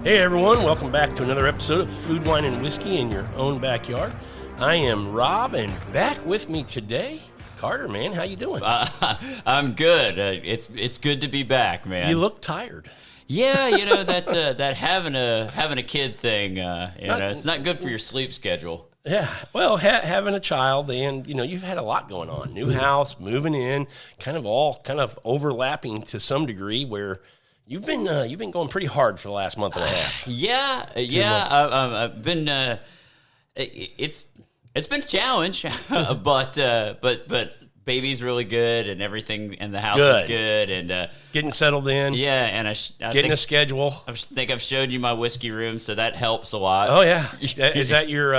Hey everyone, welcome back to another episode of Food, Wine, and Whiskey in your own backyard. I am Rob, and back with me today, Carter, man. How you doing? I'm good. It's good to be back, man. You look tired. Yeah, that having a kid thing. It's not good for your sleep schedule. Yeah, well, having a child, and you've had a lot going on. New house, moving in, kind of overlapping to some degree. Where you've been going pretty hard for the last month and a half. I've been. It's been a challenge, but baby's really good, and everything in the house is good, and getting settled in. Yeah, and I getting a schedule. I think I've showed you my whiskey room, so that helps a lot. Oh yeah, is that your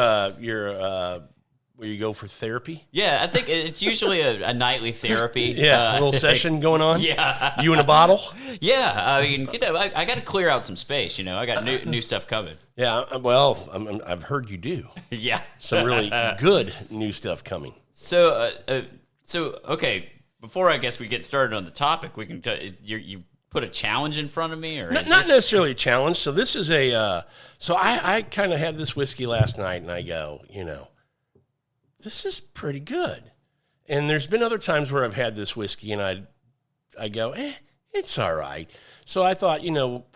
where you go for therapy? Yeah, I think it's usually a nightly therapy. Yeah, a little session going on. Yeah, you in a bottle. Yeah, I mean, I got to clear out some space. I got new stuff coming. Yeah, well, I've heard you do. Yeah, some really good new stuff coming. So okay, before I guess we get started on the topic, we can you put a challenge in front of me, or not necessarily a challenge. So this is so I kind of had this whiskey last night, and I go, this is pretty good. And there's been other times where I've had this whiskey, and I go, it's all right. So I thought,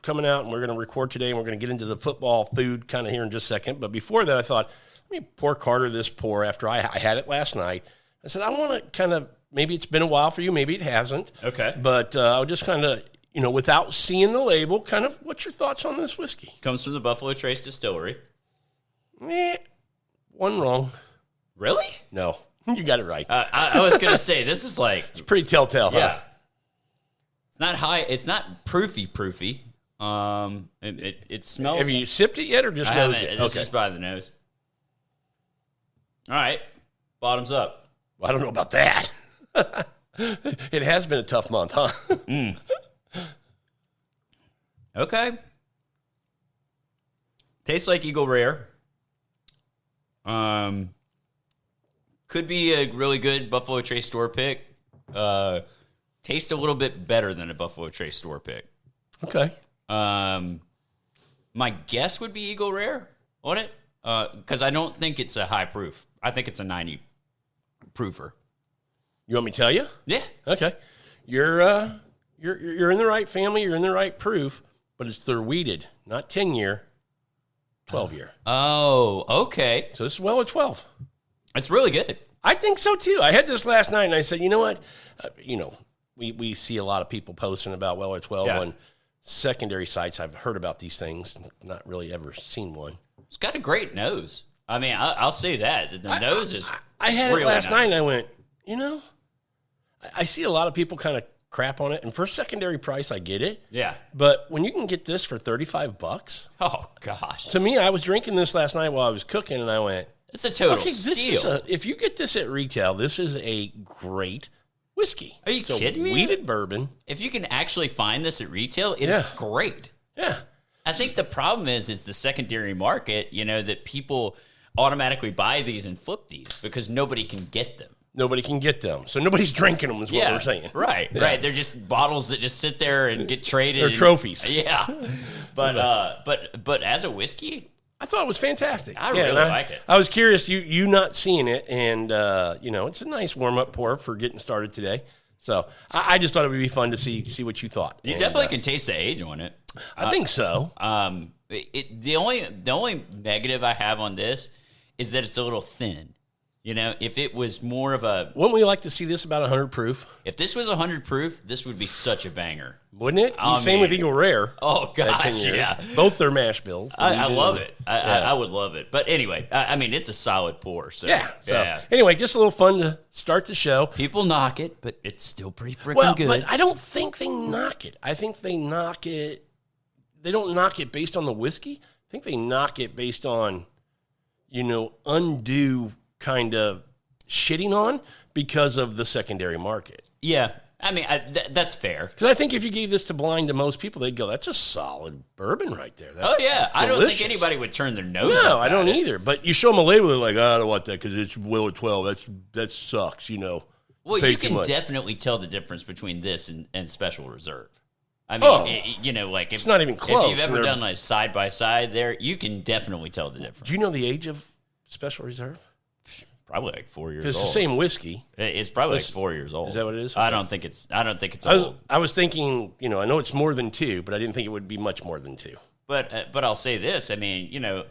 coming out, and we're going to record today, and we're going to get into the football food kind of here in just a second. But before that, I thought, let me pour Carter this pour after I had it last night. I said, I want to kind of, maybe it's been a while for you, maybe it hasn't. Okay. But I'll just kind of, without seeing the label, kind of, what's your thoughts on this whiskey? Comes from the Buffalo Trace Distillery. One wrong. Really? No, you got it right. I was going to say, this is like... It's pretty telltale, huh? Yeah. It's not high. It's not proofy. It smells... Have you sipped it yet or just nosed it? It's just by the nose. All right. Bottoms up. Well, I don't know about that. It has been a tough month, huh? Okay. Tastes like Eagle Rare. Could be a really good Buffalo Trace store pick. Tastes a little bit better than a Buffalo Trace store pick. Okay. My guess would be Eagle Rare on it, because I don't think it's a high proof. I think it's a 90 proofer. You want me to tell you? Yeah. Okay. You're in the right family. You're in the right proof, but it's their weeded, not 10-year, 12-year. Oh, okay. So this is well at 12. It's really good. I think so too. I had this last night, and I said, you know what? We see a lot of people posting about Weller 12 on secondary sites. I've heard about these things, not really ever seen one. It's got a great nose. I mean, I'll say that. The nose is I had really it last nice. night, and I went, I see a lot of people kind of crap on it. And for secondary price, I get it. Yeah. But when you can get this for $35, oh, gosh. To me, I was drinking this last night while I was cooking, and I went, it's a total steal. If you get this at retail, this is a great whiskey. Are you kidding me? Weeded bourbon. If you can actually find this at retail, it's great. Yeah. I think the problem is the secondary market, that people automatically buy these and flip these because nobody can get them. Nobody can get them. So nobody's drinking them is what we're saying. Right. They're just bottles that just sit there and get traded. They're trophies. Yeah. But as a whiskey, I thought it was fantastic. I really like it. I was curious, you not seeing it, and it's a nice warm-up pour for getting started today. So I just thought it would be fun to see what you thought. You definitely can taste the age on it. I think so. The only negative I have on this is that it's a little thin. If it was more of a... Wouldn't we like to see this about 100 proof? If this was 100 proof, this would be such a banger. Wouldn't it? Same with Eagle Rare. Oh, gosh, yeah. Both their mash bills. I love it. I would love it. But anyway, it's a solid pour. So, Anyway, just a little fun to start the show. People knock it, but it's still pretty freaking good. But I don't think they knock it. I think they knock it... They don't knock it based on the whiskey. I think they knock it based on, undue kind of shitting on because of the secondary market. Yeah. That's fair. Because I think if you gave this to blind to most people, they'd go, that's a solid bourbon right there. That's delicious. I don't think anybody would turn their nose up. No, I don't either. But you show them a label, they're like, I don't want that because it's Will at 12. That sucks, Well, you can definitely tell the difference between this and Special Reserve. I mean, you know, like it's not even close. If you've ever done like side by side there, you can definitely tell the difference. Do you know the age of Special Reserve? Probably like 4 years old. It's the same whiskey. It's probably like 4 years old. Is that what it is? I don't think it's old. I was thinking, you know, I know it's more than 2, but I didn't think it would be much more than 2. But I'll say this. I mean, you know,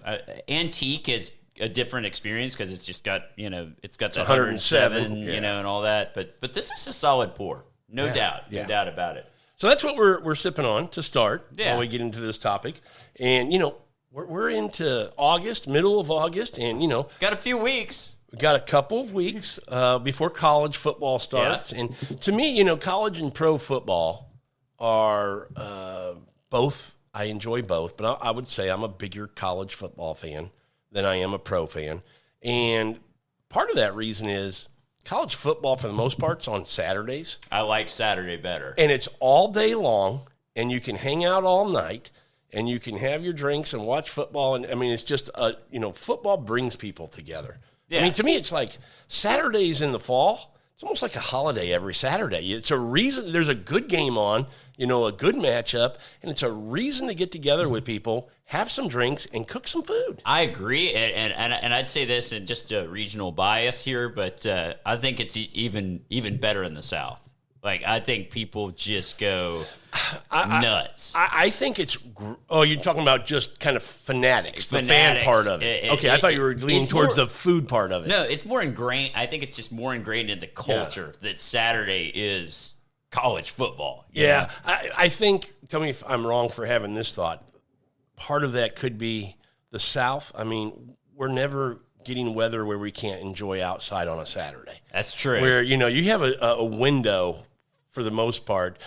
antique is a different experience because it's just got, you know, it's got the 107, you know, and all that. But this is a solid pour, no doubt about it. So that's what we're sipping on to start while we get into this topic. And, you know, we're into August, middle of August, and, you know. Got a few weeks. We got a couple of weeks before college football starts. Yeah. And to me, you know, college and pro football are both, I enjoy both, but I would say I'm a bigger college football fan than I am a pro fan. And part of that reason is college football, for the most part, is on Saturdays. I like Saturday better. And it's all day long, and you can hang out all night, and you can have your drinks and watch football. And, I mean, it's just, you know, football brings people together. Yeah. I mean, to me, it's like Saturdays in the fall. It's almost like a holiday every Saturday. It's a reason. There's a good game on, you know, a good matchup, and it's a reason to get together with people, have some drinks, and cook some food. I agree, and I'd say this in just a regional bias here, but I think it's even better in the South. Like, I think people just go nuts. I think it's you're talking about just kind of fanatics, the fan part of it. Okay, I thought you were leaning towards the food part of it. No, it's more ingrained. I think it's just more ingrained in the culture that Saturday is college football. Yeah, I think, tell me if I'm wrong for having this thought, part of that could be the South. I mean, we're never getting weather where we can't enjoy outside on a Saturday. That's true. Where, you know, you have a window for the most part.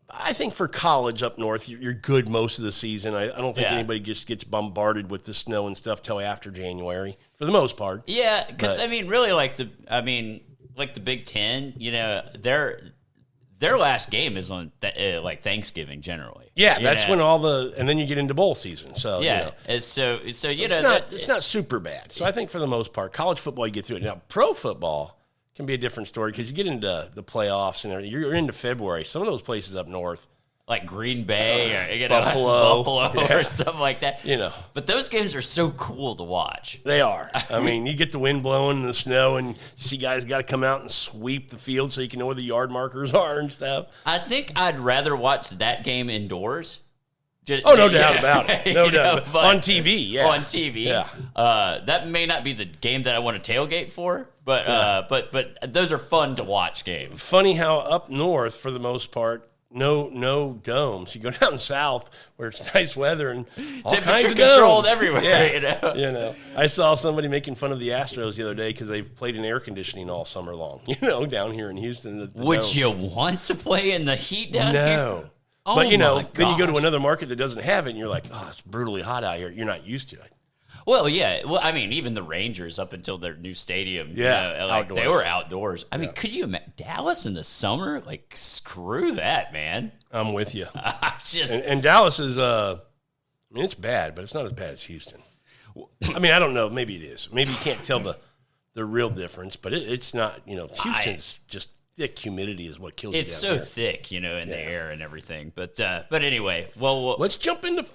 I think for college up north, you're good most of the season. I don't think anybody just gets bombarded with the snow and stuff till after January, for the most part. Yeah, because, I mean, really, like the Big Ten, you know, their last game is on like Thanksgiving generally. Yeah, that's when and then you get into bowl season. So yeah, you know. so you know, it's not super bad. So I think for the most part, college football you get through it. Now pro football can be a different story because you get into the playoffs and everything. You're into February. Some of those places up north, like Green Bay or, you know, Buffalo or something like that. You know, but those games are so cool to watch. They are. I mean, you get the wind blowing and the snow, and you see guys got to come out and sweep the field so you can know where the yard markers are and stuff. I think I'd rather watch that game indoors. No doubt about it. No doubt. On TV, yeah. On TV. Yeah. That may not be the game that I want to tailgate for, but those are fun to watch games. Funny how up north, for the most part, no domes. You go down south where it's nice weather and all kinds of controlled domes everywhere. Yeah. You know, I saw somebody making fun of the Astros the other day because they've played in air conditioning all summer long. You know, down here in Houston. Would you want to play in the heat down here? No. But, you know, then you go to another market that doesn't have it, and you're like, oh, it's brutally hot out here. You're not used to it. Well, yeah. Well, I mean, even the Rangers, up until their new stadium, you know, like, they were outdoors. I mean, could you imagine Dallas in the summer? Like, screw that, man. I'm with you. And Dallas is, I mean, it's bad, but it's not as bad as Houston. I mean, I don't know. Maybe it is. Maybe you can't tell the real difference, but it's not, you know, Houston's just thick humidity is what kills you. It's so thick, you know, in the air and everything. But anyway, well, let's jump into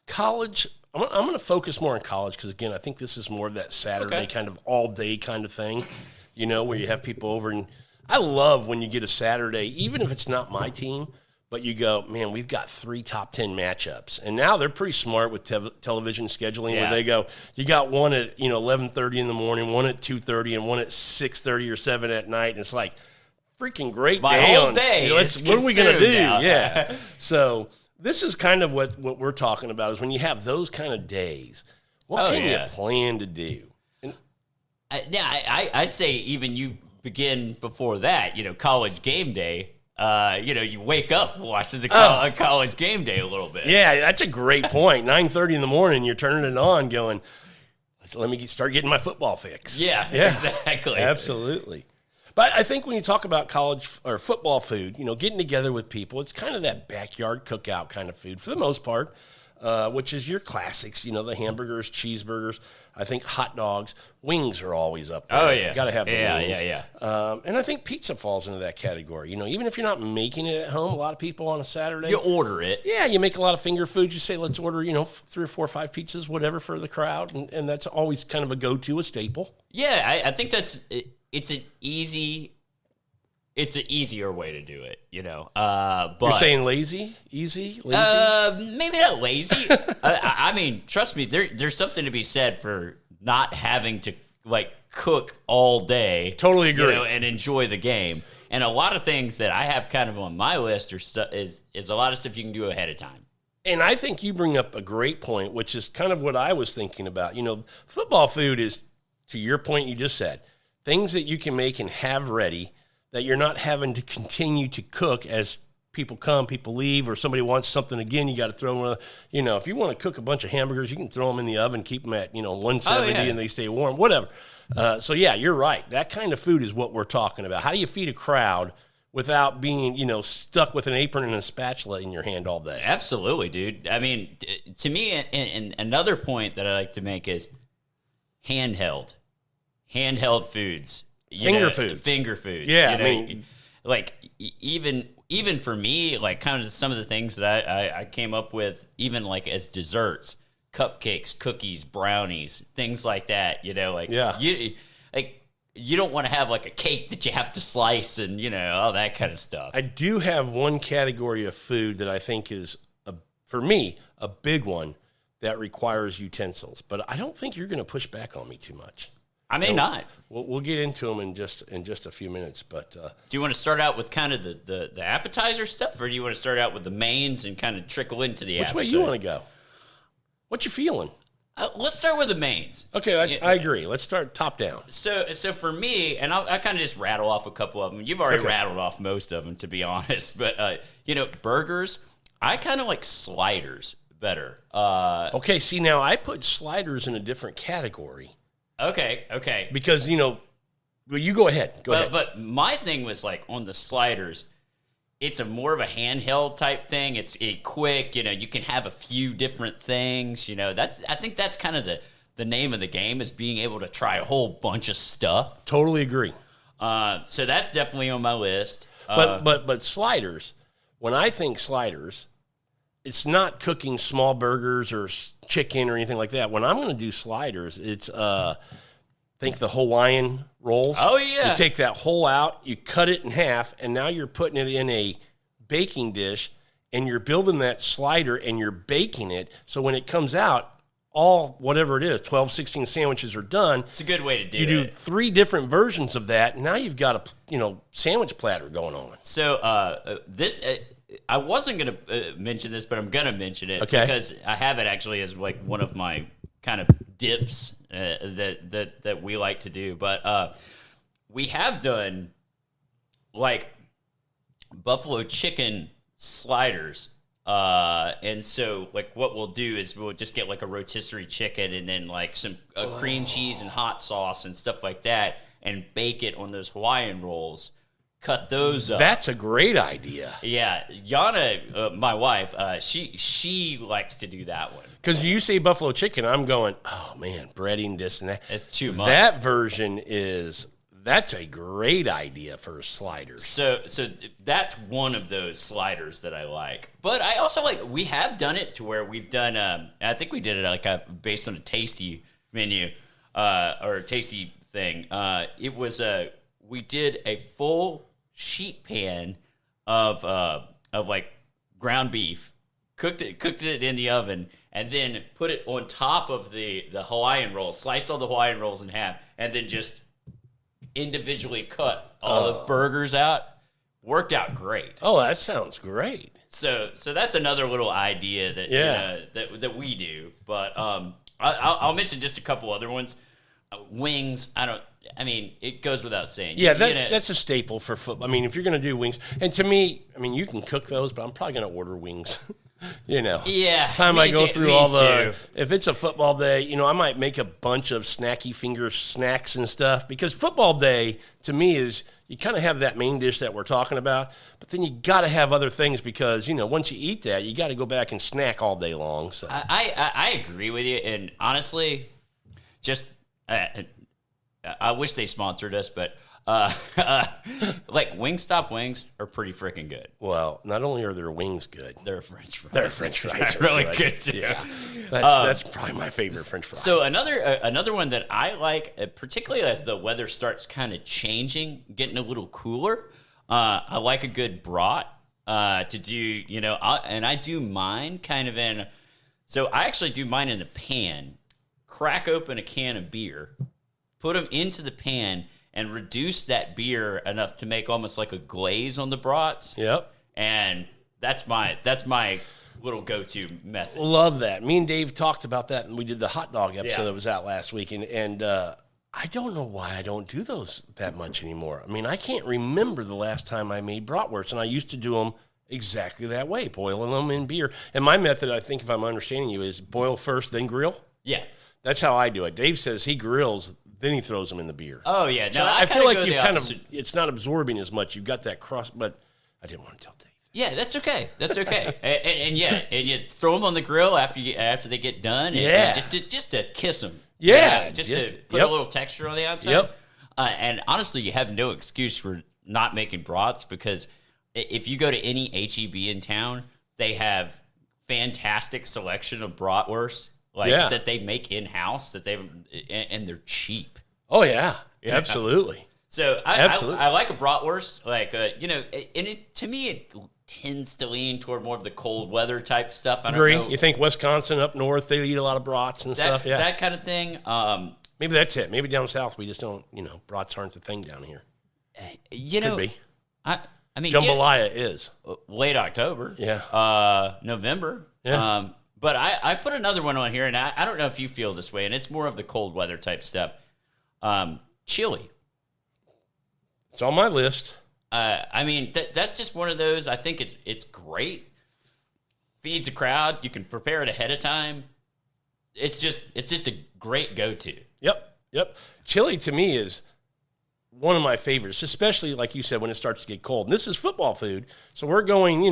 college. I'm going to focus more on college because, again, I think this is more of that Saturday kind of all-day kind of thing, you know, where you have people over. And I love when you get a Saturday, even if it's not my team, but you go, man, we've got 3 top 10 matchups. And now they're pretty smart with television scheduling where they go, you got one at, you know, 11:30 in the morning, one at 2:30, and one at 6:30 or 7 at night. And it's like, freaking great my day. Whole day what are we going to do? Now. Yeah. So this is kind of what we're talking about is when you have those kind of days, what can you plan to do? And, I'd say even you begin before that, you know, college game day. You know, you wake up watching the college game day a little bit. Yeah, that's a great point. 9:30 in the morning, you're turning it on going, let me start getting my football fix. Yeah, exactly. Absolutely. But I think when you talk about college or football food, you know, getting together with people, it's kind of that backyard cookout kind of food for the most part. which is your classics, the hamburgers, cheeseburgers. I think hot dogs, wings are always up there. Oh, yeah. You got to have the wings. Yeah. And I think pizza falls into that category. Even if you're not making it at home, a lot of people on a Saturday. You order it. Yeah, you make a lot of finger foods. You say, let's order, 3 or 4 or 5 pizzas, whatever, for the crowd. And that's always kind of a go-to, a staple. Yeah, I think it's an easier way to do it, But you're saying lazy? Easy? Lazy? Maybe not lazy. I mean, trust me, there's something to be said for not having to cook all day. Totally agree. And enjoy the game. And a lot of things that I have kind of on my list is a lot of stuff you can do ahead of time. And I think you bring up a great point, which is kind of what I was thinking about. Football food is, to your point you just said, things that you can make and have ready that you're not having to continue to cook as people come, people leave, or somebody wants something again. You got to throw them. If you want to cook a bunch of hamburgers, you can throw them in the oven, keep them at 170, and they stay warm. Whatever. So yeah, you're right. That kind of food is what we're talking about. How do you feed a crowd without being stuck with an apron and a spatula in your hand all day? Absolutely, dude. I mean, to me, and another point that I like to make is handheld foods. Finger foods. Yeah, even for me, kind of some of the things that I came up with, even as desserts, cupcakes, cookies, brownies, things like that. You don't want to have a cake that you have to slice and all that kind of stuff. I do have one category of food that I think is for me a big one that requires utensils, but I don't think you're going to push back on me too much. I may not. We'll get into them in just a few minutes. But do you want to start out with kind of the appetizer stuff, or do you want to start out with the mains and kind of trickle into the appetizer? Which way you want to go? What you feeling? Let's start with the mains. Okay, I agree. Let's start top down. So for me, and I kind of just rattle off a couple of them. You've already rattled off most of them, to be honest. But burgers, I kind of like sliders better. Okay, see, now I put sliders in a different category. Okay. Because, well, you go ahead. Go ahead. But my thing was on the sliders, it's more of a handheld type thing. It's quick, you can have a few different things, I think that's kind of the name of the game, is being able to try a whole bunch of stuff. Totally agree. So that's definitely on my list. But sliders, when I think sliders, it's not cooking small burgers or chicken or anything like that. When I'm going to do sliders, it's think the Hawaiian rolls. Oh, yeah. You take that whole out, you cut it in half, and now you're putting it in a baking dish, and you're building that slider, and you're baking it. So when it comes out, all whatever it is, 12, 16 sandwiches are done. It's a good way to do it. You do 3 different versions of that, and now you've got a sandwich platter going on. So this... I wasn't going to mention this, but I'm going to mention it because I have it actually as one of my kind of dips that we like to do. But we have done buffalo chicken sliders. And so what we'll do is we'll just get a rotisserie chicken and then some cream cheese and hot sauce and stuff like that, and bake it on those Hawaiian rolls. Cut those up. That's a great idea. Yeah, Yana, my wife, she likes to do that one. Because you say buffalo chicken, I'm going, oh man, breading this and that. It's too much. That version that's a great idea for sliders. So that's one of those sliders that I like. But I also we have done it to where we've done. I think we did it based on a tasty menu or a tasty thing. It was we did a full sheet pan of ground beef, cooked it in the oven, and then put it on top of the Hawaiian roll, sliced all the Hawaiian rolls in half, and then just individually cut all the burgers out. Worked out great. Oh, that sounds great. So that's another little idea that that we do. But I'll mention just a couple other ones. Wings, it goes without saying. Yeah, that's a staple for football. If you're going to do wings, and to me, you can cook those, but I'm probably going to order wings. Yeah. Time I go through me all the, too. if it's a football day, I might make a bunch of snacky finger snacks and stuff, because football day to me is, you kind of have that main dish that we're talking about, but then you got to have other things, because, once you eat that, you got to go back and snack all day long. So I agree with you. And honestly, just, I wish they sponsored us, but like Wingstop wings are pretty freaking good. Well, not only are their wings good, They're French fries. their French fries are really good too. Yeah, that's probably my favorite French fry. So another one that I like, particularly as the weather starts kind of changing, getting a little cooler. I like a good brat to do. And I do mine kind of in. So I actually do mine in a pan. Crack open a can of beer, put them into the pan, and reduce that beer enough to make almost like a glaze on the brats. Yep. And that's my little go-to method. Love that. Me and Dave talked about that, and we did the hot dog episode Yeah. that was out last week, and I don't know why I don't do those that much anymore. I mean, I can't remember the last time I made bratwursts, and I used to do them exactly that way, boiling them in beer. And my method, I think, if I'm understanding you, is boil first, then grill. Yeah. That's how I do it. Dave says he grills, then he throws them in the beer. Oh yeah. No, So I feel like you opposite. it's not absorbing as much. You've got that cross, but I didn't want to tell Dave. Yeah, that's okay. That's okay. and you throw them on the grill after they get done. And, Yeah. and just to kiss them. Yeah, Just just- to put yep. a little texture on the outside. Yep. And honestly, you have no excuse for not making brats, because if you go to any HEB in town, they have fantastic selection of bratwursts that they make in house and they're cheap. Oh yeah, Yeah. absolutely. So Absolutely. I like a bratwurst, and to me it tends to lean toward more of the cold weather type stuff. I don't Agree. know. You think Wisconsin up north, they eat a lot of brats and stuff. Yeah, that kind of thing. maybe that's it. Maybe down south we just don't. Brats aren't the thing down here. Could be. I mean, Jambalaya is. late October. Yeah. November. Yeah. But I put another one on here, and I don't know if you feel this way, and it's more of the cold weather type stuff. Chili. It's on my list. I mean, that's just one of those. I think it's great. Feeds a crowd. You can prepare it ahead of time. It's just a great go-to. Yep. Chili to me is one of my favorites, especially like you said when it starts to get cold. And this is football food, so we're going.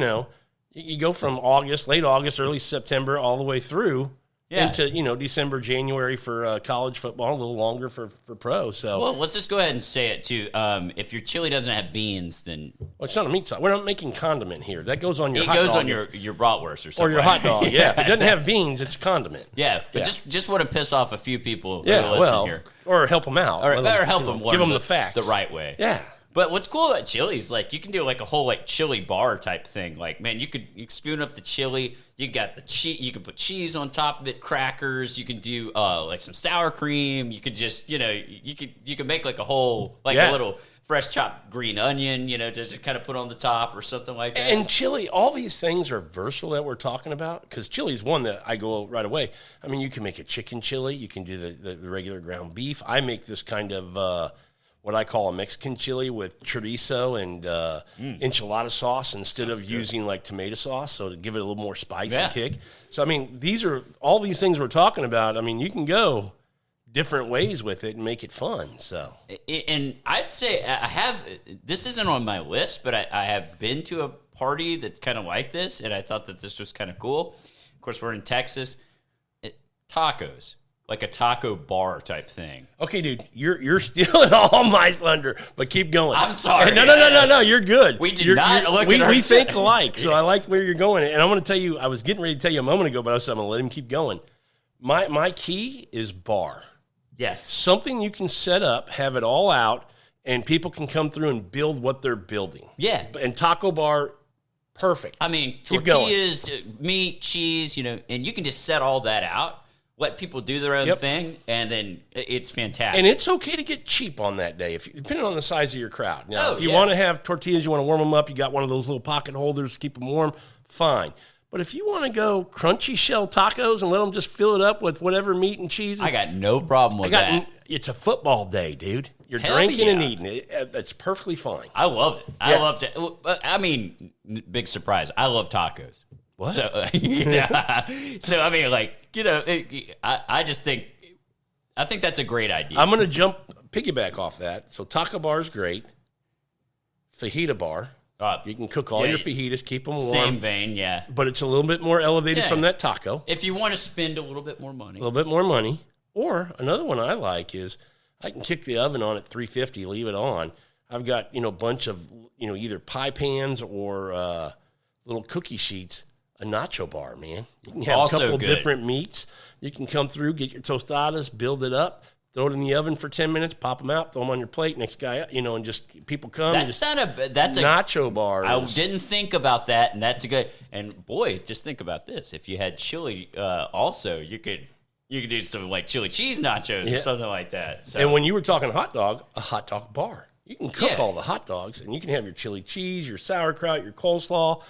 You go from late August, early September, all the way through into December, January for college football, a little longer for pro. So Well, let's just go ahead and say it too. If your chili doesn't have beans, then it's not a meat sauce. We're not making condiment here. That goes on your it hot goes dog on your bratwurst or something. or your hot dog. Yeah, if it doesn't have beans, it's a condiment. Yeah, but Yeah. just want to piss off a few people who Yeah, listen here. or help them out, Or help them learn give them the facts the right way. Yeah. But what's cool about chili is you can do a whole chili bar type thing. Man, you could spoon up the chili. You got the cheese. You can put cheese on top of it, crackers. You can do some sour cream. You could just you could make a whole a little fresh chopped green onion. To just kind of put on the top or something like that. And chili, all these things are versatile that we're talking about, because chili is one that I go right away. I mean, you can make a chicken chili. You can do the regular ground beef. I make this kind of what I call a Mexican chili with chorizo and enchilada sauce instead of using tomato sauce, so to give it a little more spice and kick. So, I mean, these are all these things we're talking about. I mean, you can go different ways with it and make it fun. So, and I'd say this isn't on my list, but I have been to a party that's kind of like this, and I thought that this was kind of cool. Of course, we're in Texas. Tacos. Like a taco bar type thing. Okay, dude, you're stealing all my thunder, but keep going. I'm sorry. No, you're good. We did not look we, at we our- think alike, so I like where you're going. And I want to tell you, I was getting ready to tell you a moment ago, but I said I'm going to let him keep going. My key is bar. Yes. Something you can set up, have it all out, and people can come through and build what they're building. Yeah. And taco bar, perfect. I mean, Keep going. tortillas, meat, cheese, and you can just set all that out. Let people do their own thing, and then it's fantastic. And it's okay to get cheap on that day, depending on the size of your crowd. Now, if you yeah. want to have tortillas, you want to warm them up, you got one of those little pocket holders to keep them warm, fine. But if you want to go crunchy shell tacos and let them just fill it up with whatever meat and cheese. I got no problem with that. It's a football day, dude. You're Hell drinking yeah. and eating. That's perfectly fine. I love it. I loved it. I mean, big surprise. I love tacos. What? So, yeah. So, I mean, like, you know, I just think, I think that's a great idea. I'm going to piggyback off that. So Taco Bar is great. Fajita Bar. You can cook all your fajitas, keep them warm. Same vein, yeah. But it's a little bit more elevated from that taco. If you want to spend a little bit more money. A little bit more money. Or another one I like is I can kick the oven on at 350, leave it on. I've got, a bunch of, either pie pans or little cookie sheets. A nacho bar, man. You can have also a couple good. different meats. You can come through, get your tostadas, build it up, throw it in the oven for 10 minutes, pop them out, throw them on your plate. Next guy, and just people come. That's a nacho bar. I didn't think about that, and that's a good. And boy, just think about this: if you had chili, also you could do some like chili cheese nachos or something like that. So. And when you were talking hot dog, a hot dog bar. You can cook all the hot dogs, and you can have your chili cheese, your sauerkraut, your coleslaw.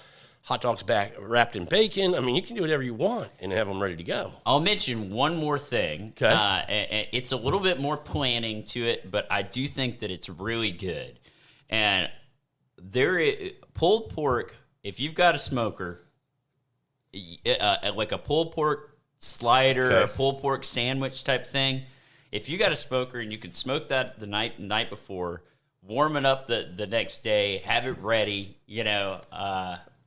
Hot dogs wrapped in bacon. I mean, you can do whatever you want and have them ready to go. I'll mention one more thing. Okay. It's a little bit more planning to it, but I do think that it's really good. And pulled pork, if you've got a smoker, like a pulled pork slider or a pulled pork sandwich type thing, if you got a smoker and you can smoke that the night before, warm it up the next day, have it ready,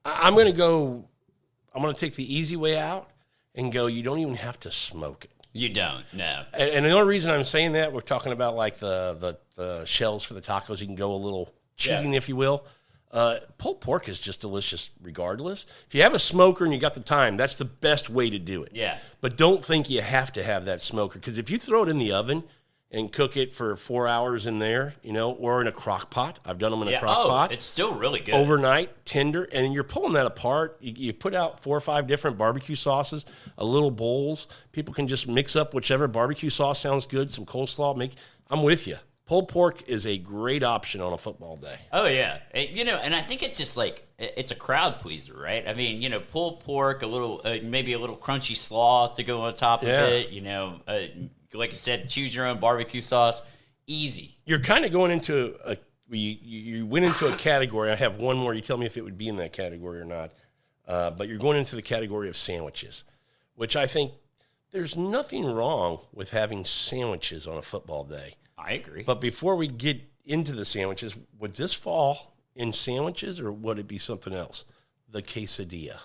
I'm going to take the easy way out and go, you don't even have to smoke it. You don't, no. And the only reason I'm saying that, we're talking about like the shells for the tacos. You can go a little cheating, if you will. Pulled pork is just delicious regardless. If you have a smoker and you got the time, that's the best way to do it. Yeah. But don't think you have to have that smoker, because if you throw it in the oven and cook it for 4 hours in there, or in a crock pot. I've done them in a crock pot. It's still really good. Overnight, tender, and you're pulling that apart. You put out 4 or 5 different barbecue sauces, a little bowls. People can just mix up whichever barbecue sauce sounds good, some coleslaw. I'm with you. Pulled pork is a great option on a football day. Oh, yeah. And I think it's just like, it's a crowd pleaser, right? I mean, pulled pork, a little, maybe a little crunchy slaw to go on top of it, like I said, choose your own barbecue sauce. Easy. You're kind of going into you went into a category. I have one more. You tell me if it would be in that category or not. But you're going into the category of sandwiches, which I think there's nothing wrong with having sandwiches on a football day. I agree. But before we get into the sandwiches, would this fall in sandwiches or would it be something else? The quesadilla.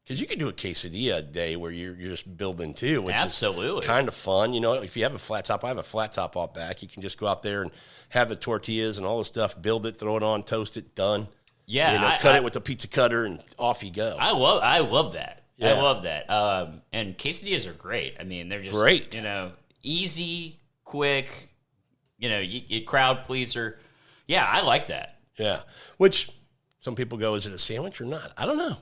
Because you could do a quesadilla day where you're just building too, which Absolutely. is kind of fun. If you have a flat top, I have a flat top out back. You can just go out there and have the tortillas and all the stuff, build it, throw it on, toast it, done. Yeah. Cut it with a pizza cutter and off you go. I love that. Yeah. I love that. And quesadillas are great. I mean, they're just great. Easy, quick, you crowd pleaser. Yeah, I like that. Yeah. Which some people go, is it a sandwich or not? I don't know.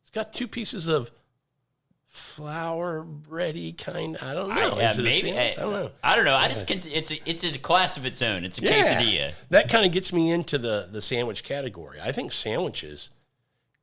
It's got 2 pieces of flour bready kind. I don't know. Maybe. I don't know. I don't know. I just it's a class of its own. It's a quesadilla. That kind of gets me into the sandwich category. I think sandwiches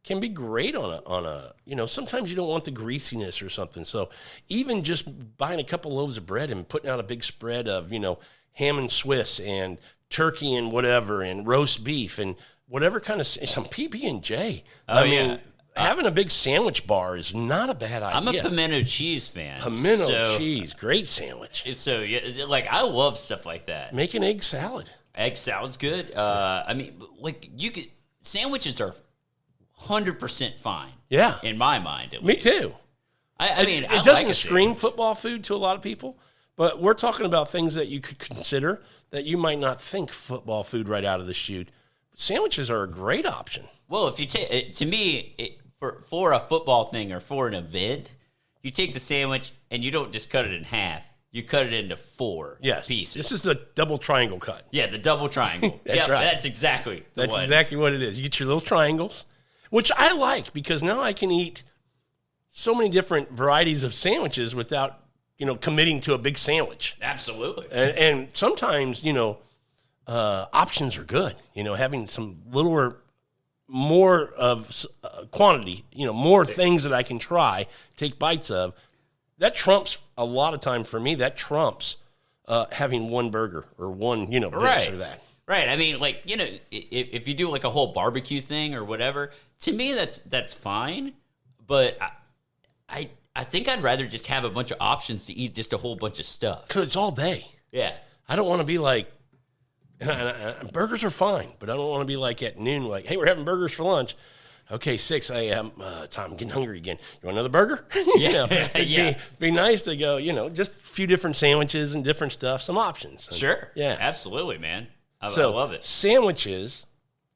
can be great on a sometimes you don't want the greasiness or something. So even just buying a couple loaves of bread and putting out a big spread of ham and Swiss and turkey and whatever and roast beef and whatever kind of some PB&J. I mean. Having a big sandwich bar is not a bad idea. I'm a pimento cheese fan. Pimento cheese, great sandwich. So, I love stuff like that. Make an egg salad. Egg salad's good. I mean, sandwiches are 100% fine. Yeah. In my mind, at least. Me too. I mean, it doesn't scream football food to a lot of people, but we're talking about things that you could consider that you might not think football food right out of the chute. Sandwiches are a great option. Well, if you take, to me, for a football thing or for an event, you take the sandwich and you don't just cut it in half. You cut it into 4 pieces. This is the double triangle cut. Yeah, the double triangle. That's right. That's exactly exactly what it is. You get your little triangles, which I like because now I can eat so many different varieties of sandwiches without, committing to a big sandwich. Absolutely. And sometimes, options are good. Having some littler, more of quantity, more things that I can try, take bites of. That trumps a lot of time for me. That trumps having one burger or one, this or that. Right. I mean, if you do like a whole barbecue thing or whatever, To me, that's fine, but I think I'd rather just have a bunch of options to eat just a whole bunch of stuff. Because it's all day. Yeah. I don't want to be like, and burgers are fine, but I don't want to be like at noon, like, hey, we're having burgers for lunch. Okay, 6 a.m. Time, I'm getting hungry again. You want another burger? It'd be nice to go, just a few different sandwiches and different stuff, some options. Sure. Yeah. Absolutely, man. I love it. Sandwiches,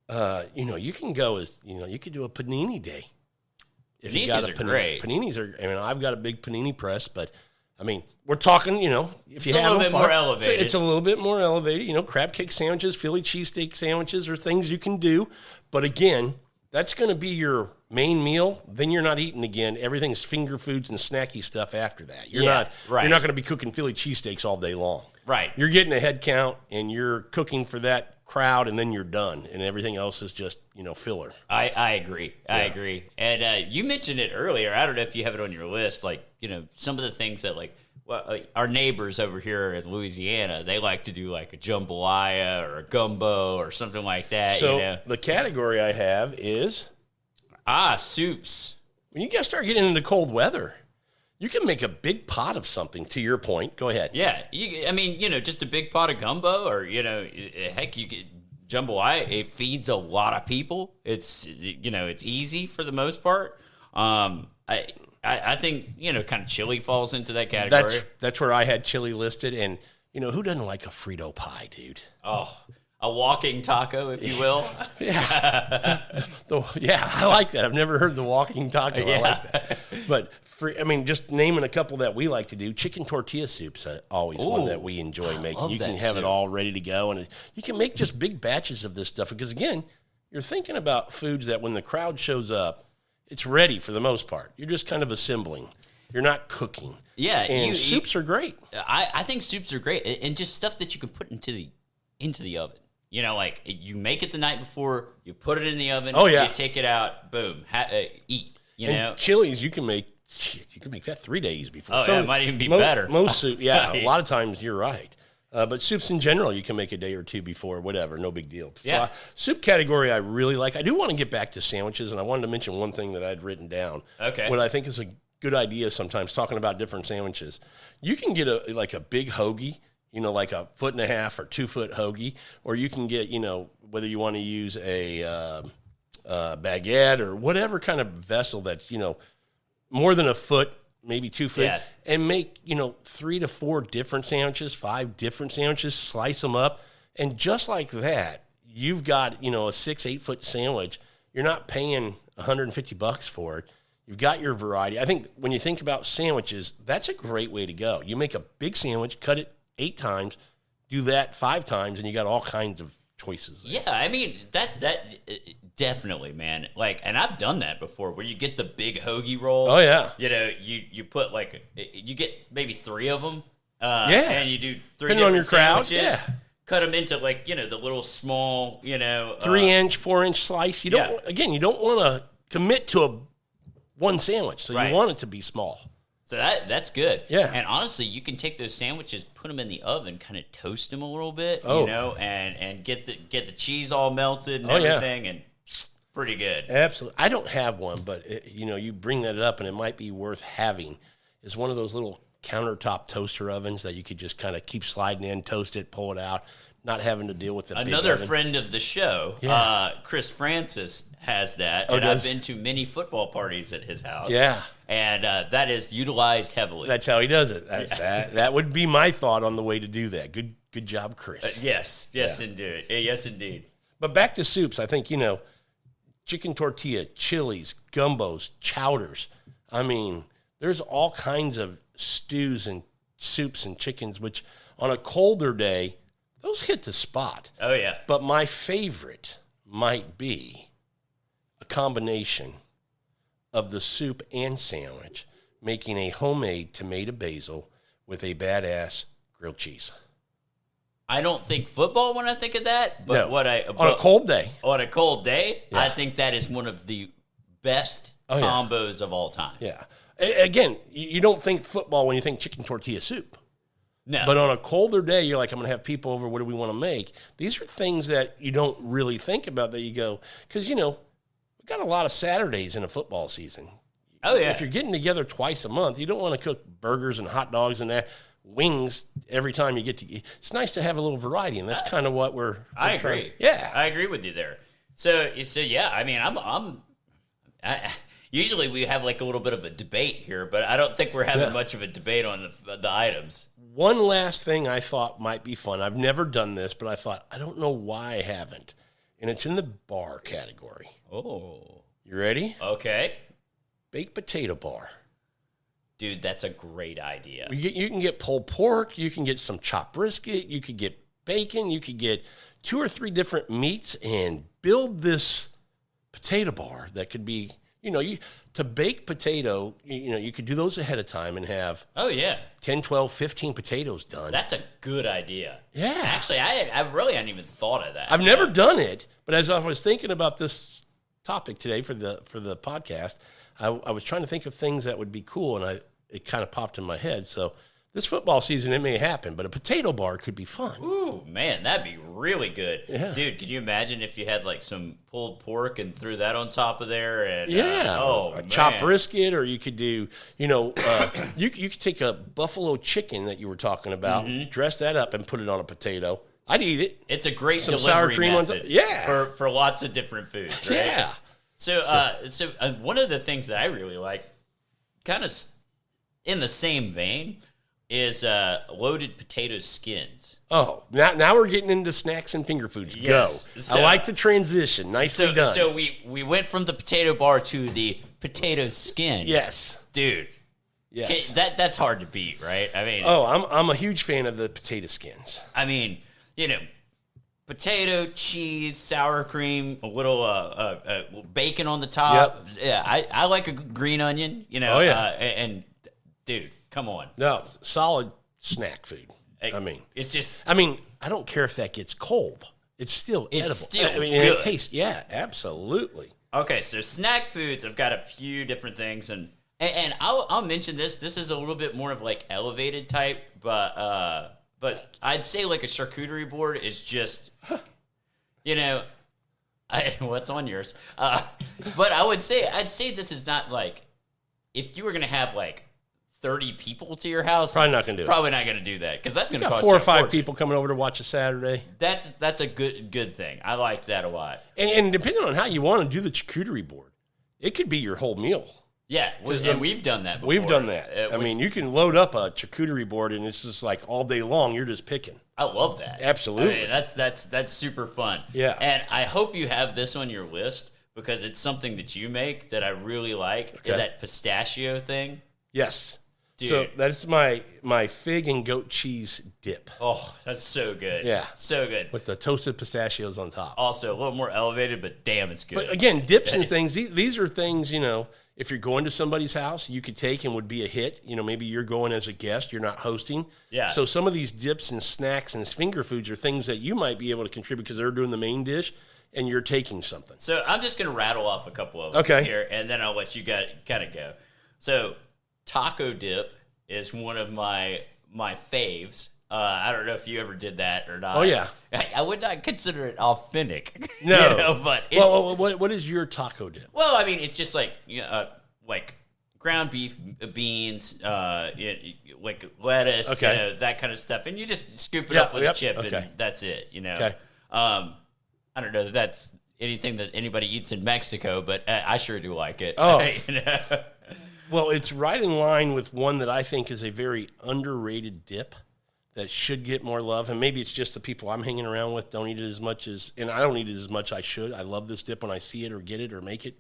you can go with, you could do a panini day. If Paninis you got are great. Paninis are, I've got a big panini press, but we're talking, if you have a little bit more elevated. It's a little bit more elevated. Crab cake sandwiches, Philly cheesesteak sandwiches are things you can do. But again, that's going to be your main meal. Then you're not eating again. Everything's finger foods and snacky stuff after that. You're not going to be cooking Philly cheesesteaks all day long. Right. You're getting a head count and you're cooking for that crowd, and then you're done, and everything else is just filler. I agree. I agree. And you mentioned it earlier. I don't know if you have it on your list. Like some of the things that our neighbors over here in Louisiana, they like to do like a jambalaya or a gumbo or something like that. So the category I have is soups. When you guys start getting into cold weather, you can make a big pot of something. To your point, go ahead. Yeah, just a big pot of gumbo, or heck, you get jambalaya. It feeds a lot of people. It's it's easy for the most part. I think kind of chili falls into that category. That's where I had chili listed, and who doesn't like a Frito pie, dude? Oh, a walking taco, if you will. Yeah, I like that. I've never heard the walking taco. I like that. But just naming a couple that we like to do. Chicken tortilla soup's always one that we enjoy making. You can have it all ready to go, and you can make just big batches of this stuff because again, you're thinking about foods that when the crowd shows up, it's ready for the most part. You're just kind of assembling. You're not cooking. Yeah, and soups are great. I think soups are great, and just stuff that you can put into the oven. Like you make it the night before, you put it in the oven. Oh yeah, you take it out, boom, eat. And chilies you can make that 3 days before. Oh yeah, it might even be better. Most soup, a lot of times you're right. But soups in general, you can make a day or two before, whatever, no big deal. Yeah. So, soup category I really like. I do want to get back to sandwiches, and I wanted to mention one thing that I'd written down. Okay. What I think is a good idea sometimes, talking about different sandwiches. You can get a big hoagie, like a 1.5 or 2 foot hoagie, or you can get, whether you want to use a baguette or whatever kind of vessel that's, more than a foot, maybe 2 foot, and make, 3 to 4 different sandwiches, 5 different sandwiches, slice them up. And just like that, you've got, a 6-8 foot sandwich. You're not paying $150 for it. You've got your variety. I think when you think about sandwiches, that's a great way to go. You make a big sandwich, cut it 8 times, do that 5 times, and you got all kinds of choices. Yeah, that definitely, man. And I've done that before, where you get the big hoagie roll. Oh yeah. You put you get maybe 3 of them. And you do 3 depending on your crowd. Sandwiches, cut them into the little small 3-inch, 4-inch slice. You don't want to commit to one sandwich, so you want it to be small. So that's good. Yeah. And honestly, you can take those sandwiches, put them in the oven, kind of toast them a little bit, and get the cheese all melted and everything, and pretty good. Absolutely. I don't have one, but you bring that up, and it might be worth having. Is one of those little countertop toaster ovens that you could just kind of keep sliding in, toast it, pull it out, not having to deal with the Another big oven. Friend of the show, Chris Francis, has that, and I've been to many football parties at his house. Yeah. And that is utilized heavily. That's how he does it. That would be my thought on the way to do that. Good job, Chris. Yes, indeed. Yes, indeed. But back to soups, I think, chicken tortilla, chilies, gumbos, chowders. There's all kinds of stews and soups and chickens, which on a colder day, those hit the spot. Oh, yeah. But my favorite might be a combination of the soup and sandwich, making a homemade tomato basil with a badass grilled cheese. I don't think football when I think of that, but no. On a cold day. On a cold day, I think that is one of the best combos of all time. Yeah. Again, you don't think football when you think chicken tortilla soup. No. But on a colder day, you're like, I'm going to have people over. What do we want to make? These are things that you don't really think about that you go, because, we got a lot of Saturdays in a football season. Oh, yeah. If you're getting together twice a month, you don't want to cook burgers and hot dogs and wings every time you get to. It's nice to have a little variety, and that's kind of what we're I agree. Yeah, I agree with you there. So yeah. I mean, usually we have like a little bit of a debate here, but I don't think we're having much of a debate on the items. One last thing I thought might be fun. I've never done this, but I thought I don't know why I haven't, and it's in the bar category. Oh, you ready? Okay. Baked potato bar. Dude, that's a great idea. You can get pulled pork. You can get some chopped brisket. You could get bacon. You could get 2 or 3 different meats and build this potato bar that could be, to bake potato, you could do those ahead of time and have 10, 12, 15 potatoes done. That's a good idea. Yeah. Actually, I really hadn't even thought of that. I've never done it, but as I was thinking about this topic today for the podcast, I was trying to think of things that would be cool, and it kind of popped in my head. So this football season, it may happen, but a potato bar could be fun. Ooh, man, that'd be really good. Yeah. Dude, can you imagine if you had like some pulled pork and threw that on top of there? And a chopped brisket, or you could do, you could take a buffalo chicken that you were talking about, dress that up and put it on a potato. I'd eat it. It's a great some delivery sour cream method for lots of different foods, right? Yeah. So one of the things that I really like, kind of in the same vein, is loaded potato skins. Oh, now we're getting into snacks and finger foods. Yes. Go. So, I like the transition. Nicely done. So we went from the potato bar to the potato skin. Yes. Dude. Yes. That's hard to beat, right? I mean, I'm a huge fan of the potato skins. I mean, potato, cheese, sour cream, a little bacon on the top. Yep. Yeah, I like a green onion, Oh, yeah. And dude, come on. No, solid snack food. It's just. I don't care if that gets cold. It's still edible. Still good. It tastes. Yeah, absolutely. Okay, so snack foods. I've got a few different things, and I'll mention this. This is a little bit more of like elevated type, but I'd say like a charcuterie board is just, what's on yours? But I'd say this is not like, if you were gonna have like 30 people to your house, Probably not gonna do that, because that's gonna cost 4 you or 5 fortune. people coming over to watch a Saturday. That's a good thing. I like that a lot. And depending on how you want to do the charcuterie board, it could be your whole meal. Yeah, and we've done that before. We've done that. You can load up a charcuterie board, and it's just like all day long, you're just picking. I love that. Absolutely. That's super fun. Yeah. And I hope you have this on your list, because it's something that you make that I really like. Okay. That pistachio thing. Yes. Dude. So that's my fig and goat cheese dip. Oh, that's so good. Yeah. So good. With the toasted pistachios on top. Also, a little more elevated, but damn, it's good. But again, dips and things, these are things, if you're going to somebody's house, you could take and would be a hit. Maybe you're going as a guest, you're not hosting. Yeah. So some of these dips and snacks and finger foods are things that you might be able to contribute because they're doing the main dish and you're taking something. So I'm just going to rattle off a couple of them here, and then I'll let you kind of go. So taco dip is one of my faves. I don't know if you ever did that or not. Oh, yeah. I would not consider it authentic. No. But it's, what is your taco dip? well, it's just like ground beef, beans, like lettuce, that kind of stuff, and you just scoop it up with a chip, and that's it. Okay. I don't know if that's anything that anybody eats in Mexico, but I sure do like it. Oh. Well, it's right in line with one that I think is a very underrated dip that should get more love. And maybe it's just the people I'm hanging around with don't eat it as much and I don't eat it as much I should. I love this dip when I see it or get it or make it.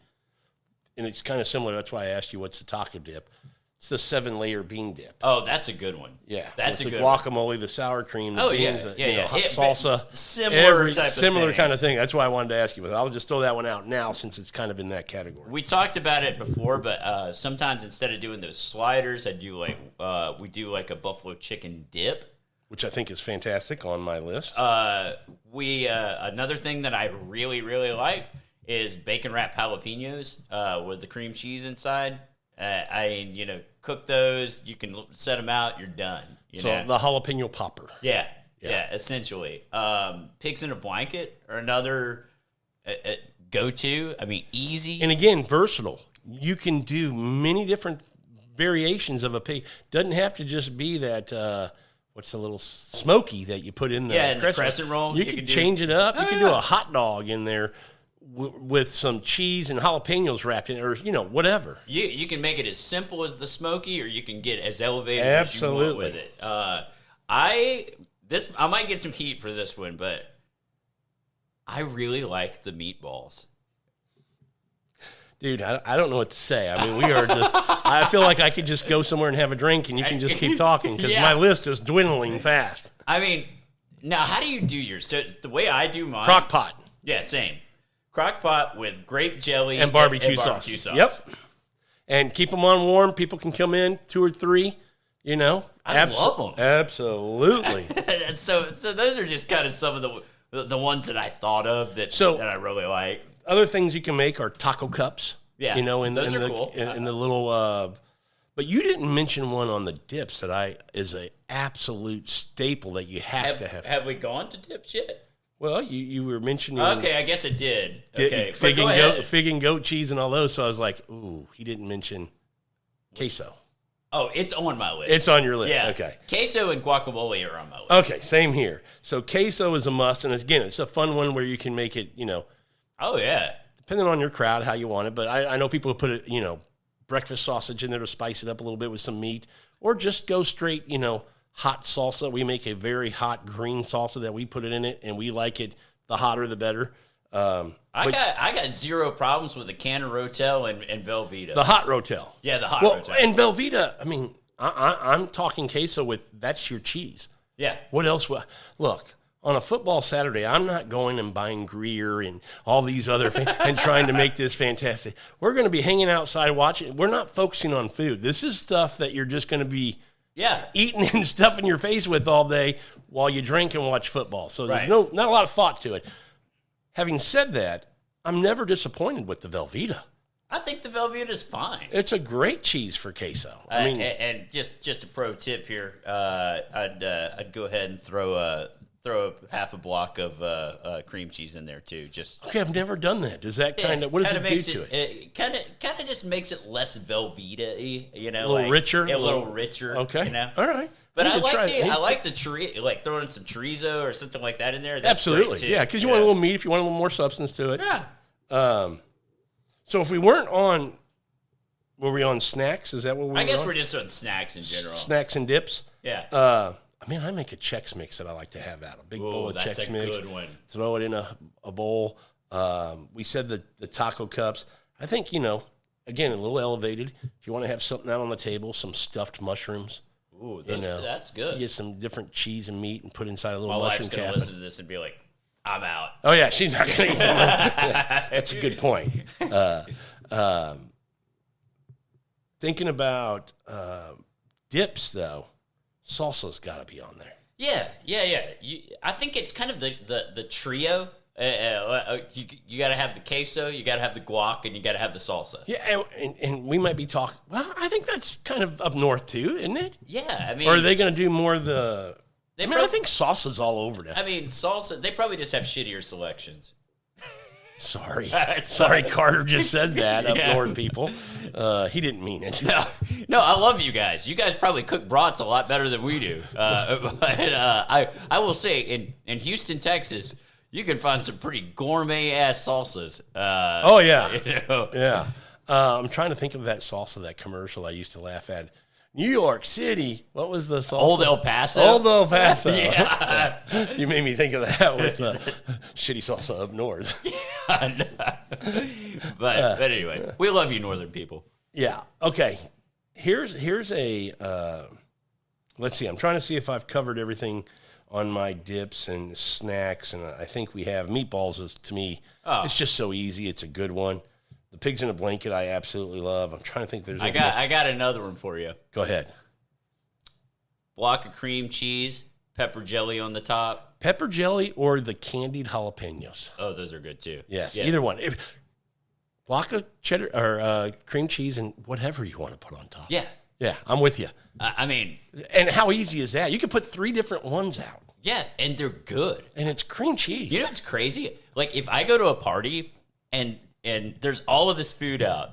And it's kind of similar. That's why I asked you what's the taco dip. It's the 7-layer bean dip. Oh, that's a good one. Yeah. That's with a the good guacamole, the sour cream, the beans, hot salsa. Similar kind of thing. That's why I wanted to ask you. But I'll just throw that one out now since it's kind of in that category. We talked about it before, but sometimes instead of doing those sliders, we do like a buffalo chicken dip, which I think is fantastic on my list. Another thing that I really, really like is bacon wrapped jalapenos with the cream cheese inside. Cook those. You can set them out. You're done. The jalapeno popper. Yeah, essentially. Pigs in a blanket or another go-to. I mean, easy. And again, versatile. You can do many different variations of a pig. Doesn't have to just be that, what's the little smoky that you put in the crescent roll. You can change it up. You can do a hot dog in there with some cheese and jalapenos wrapped in it, or, whatever. You can make it as simple as the smoky, or you can get as elevated as you want with it. I might get some heat for this one, but I really like the meatballs. Dude, I don't know what to say. I mean, we are just, I feel like I could just go somewhere and have a drink and you can just keep talking because my list is dwindling fast. I mean, now how do you do yours? So the way I do mine. Crock pot. Yeah, same. Crock pot with grape jelly and barbecue sauce. Yep. And keep them on warm. People can come in 2 or 3, I love them. Absolutely. so those are just kind of some of the ones that I thought of that I really like. Other things you can make are taco cups. Yeah, those are cool. In the little, but you didn't mention one on the dips that is a absolute staple that you have to have. Have we gone to dips yet? Well, you were mentioning. Okay, I guess it did. Okay, fig and goat cheese and all those. So I was like, ooh, he didn't mention queso. Oh, it's on my list. It's on your list. Yeah. Okay. Queso and guacamole are on my list. Okay, same here. So queso is a must, and again, it's a fun one where you can make it, Oh, yeah. depending on your crowd, how you want it. But I know people put it, breakfast sausage in there to spice it up a little bit with some meat, or just go straight, hot salsa. We make a very hot green salsa that we put it in it, and we like it. The hotter, the better. I got zero problems with the can of Rotel and Velveeta. The hot Rotel. Yeah, the hot Rotel. And Velveeta, I mean, I'm talking queso that's your cheese. Yeah. What else? Look, on a football Saturday, I'm not going and buying Gruyere and all these other things and trying to make this fantastic. We're going to be hanging outside watching. We're not focusing on food. This is stuff that you're just going to be eating and stuffing your face with all day while you drink and watch football. So there's not a lot of thought to it. Having said that, I'm never disappointed with the Velveeta. I think the Velveeta is fine. It's a great cheese for queso. I mean, and just a pro tip here, I'd go ahead and throw half a block of cream cheese in there too. Okay, I've never done that. Does that what does it do to it? It kind of just makes it less Velveeta-y, a little richer. A little richer. Okay, all right. But I like the like throwing some chorizo or something like that in there. That's absolutely, yeah, because you want a little meat if you want a little more substance to it. Yeah. So if we weren't on, were we on snacks? Is that what we were on? I guess we're just on snacks in general. Snacks and dips? Yeah. I make a Chex Mix that I like to have out. A big bowl of Chex Mix. That's a good one. Throw it in a bowl. We said the taco cups. I think, again, a little elevated. If you want to have something out on the table, some stuffed mushrooms. Ooh, that's good. You get some different cheese and meat and put inside a little mushroom cap. My wife's going to listen to this and be like, I'm out. Oh, yeah, she's not going to eat them. That's a good point. Thinking about dips, though, salsa's got to be on there. Yeah. I think it's kind of the trio. You got to have the queso, you got to have the guac, and you got to have the salsa. Yeah, and we might be talking. Well, I think that's kind of up north too, isn't it? Yeah, I mean, or are they going to do more of the? I think salsa's all over now. I mean, salsa. They probably just have shittier selections. Sorry, Carter just said that up north, people. He didn't mean it. No, I love you guys. You guys probably cook brats a lot better than we do. But I will say, in Houston, Texas, you can find some pretty gourmet ass salsas. Oh yeah, yeah. I'm trying to think of that salsa, that commercial I used to laugh at. New York City. What was the salsa? Old El Paso. Old El Paso. Yeah. You made me think of that with the shitty salsa up north. But anyway, we love you, northern people. Yeah. Okay. Here's a. Let's see. I'm trying to see if I've covered everything on my dips and snacks, and I think we have. Meatballs is, to me, it's just so easy. It's a good one. The pigs in a blanket, I absolutely love. I'm trying to think. I got another one for you. Go ahead. Block of cream cheese, pepper jelly on the top. Pepper jelly or the candied jalapenos. Oh, those are good too. Yes, either one. Block of cheddar or cream cheese and whatever you want to put on top. Yeah, I'm with you. I mean, and how easy is that? You could put 3 different ones out. Yeah, and they're good. And it's cream cheese. You know what's crazy? Like if I go to a party and there's all of this food out,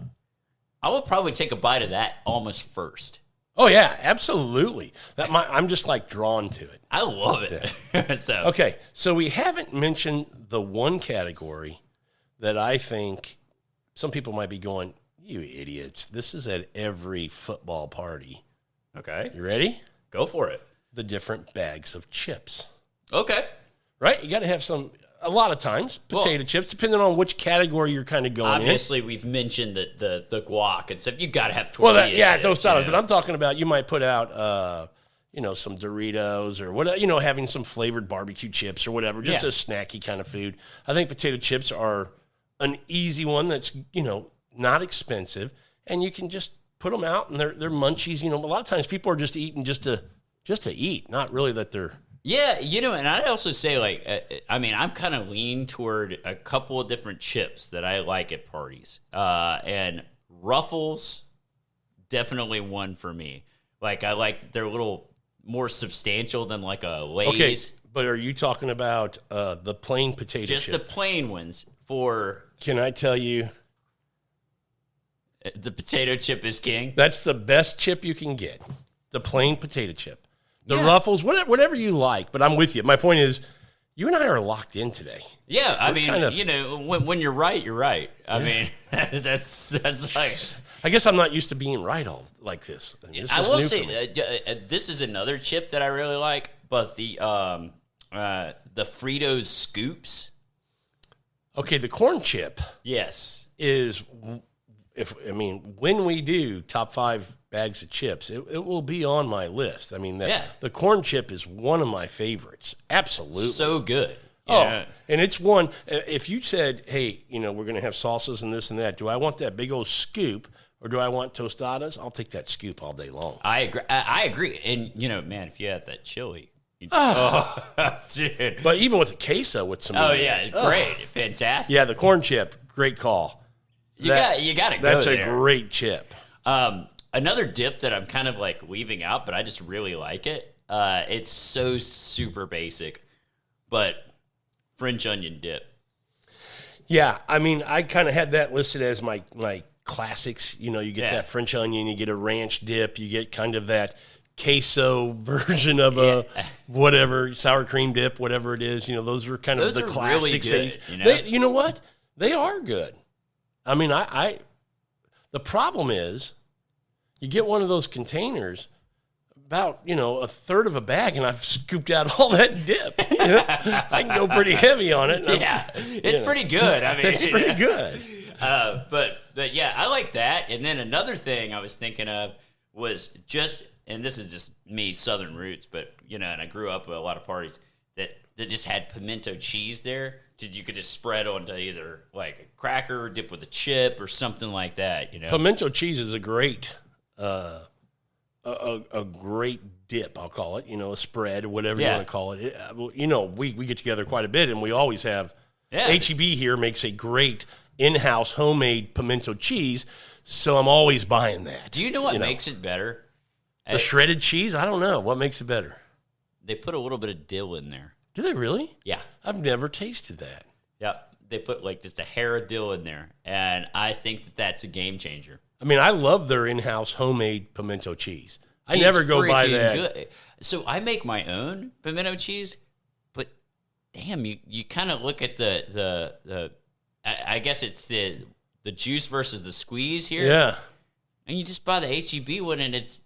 I would probably take a bite of that almost first. Oh yeah, absolutely. I'm just like drawn to it. I love it. Yeah. So we haven't mentioned the one category that I think some people might be going, "You idiots! This is at every football party." Okay, you ready? Go for it. The different bags of chips. Okay, right? You got to have some. A lot of times, potato chips, depending on which category you're kind of going obviously, in. we've mentioned that the guac and stuff. You got to have tortillas. Tostadas. But I'm talking about you might put out, some Doritos or what, having some flavored barbecue chips or whatever, just a snacky kind of food. I think potato chips are an easy one that's not expensive, and you can just put them out and they're munchies. A lot of times people are just eating just to eat, not really that they're. Yeah, and I'd also say, I'm kind of leaning toward a couple of different chips that I like at parties. And Ruffles, definitely one for me. Like, I like they're a little more substantial than like a Lay's. Okay, but are you talking about the plain potato chip? Just the plain ones for... Can I tell you? The potato chip is king? That's the best chip you can get, the plain potato chip. The Ruffles, whatever you like, but I'm with you. My point is, you and I are locked in today. Yeah, when you're right, you're right. I mean, that's like... I guess I'm not used to being right all like this. I will say, this is another chip that I really like, but the Fritos Scoops. Okay, the corn chip. Yes. Is... when we do top 5 bags of chips, it will be on my list. The corn chip is one of my favorites. Absolutely. So good. Yeah. Oh, and it's one, if you said, hey, we're going to have salsas and this and that, do I want that big old scoop or do I want tostadas? I'll take that scoop all day long. I agree. And, man, if you had that chili. Dude. But even with a queso with some. Great. Fantastic. Yeah, the corn chip, great call. You got to go That's there. a great chip. Another dip that I'm kind of like leaving out, but I just really like it. It's so super basic, but French onion dip. Yeah, I kind of had that listed as my classics. You get that French onion, you get a ranch dip, you get kind of that queso version of a whatever, sour cream dip, whatever it is. Those are kind of the classics. Really good, you know what? They are good. The problem is you get one of those containers, about, a third of a bag, and I've scooped out all that dip. I can go pretty heavy on it. It's pretty good. It's pretty good. But yeah, I like that. And then another thing I was thinking of was and this is just me, Southern roots, but, and I grew up at a lot of parties that just had pimento cheese there. You could just spread onto either like a cracker, dip with a chip, or something like that. Pimento cheese is a great, a great dip. I'll call it. A spread or whatever you want to call it. We get together quite a bit, and we always have. Yeah. HEB here makes a great in-house homemade pimento cheese, so I'm always buying that. Do you know what makes it better? The shredded cheese. I don't know what makes it better. They put a little bit of dill in there. Do they really? Yeah. I've never tasted that. Yeah. They put like just a hair of dill in there. And I think that's a game changer. I love their in-house homemade pimento cheese. I never go buy that. Good. So I make my own pimento cheese, but damn, you kind of look at the I guess it's the juice versus the squeeze here. Yeah. And you just buy the HEB one and it's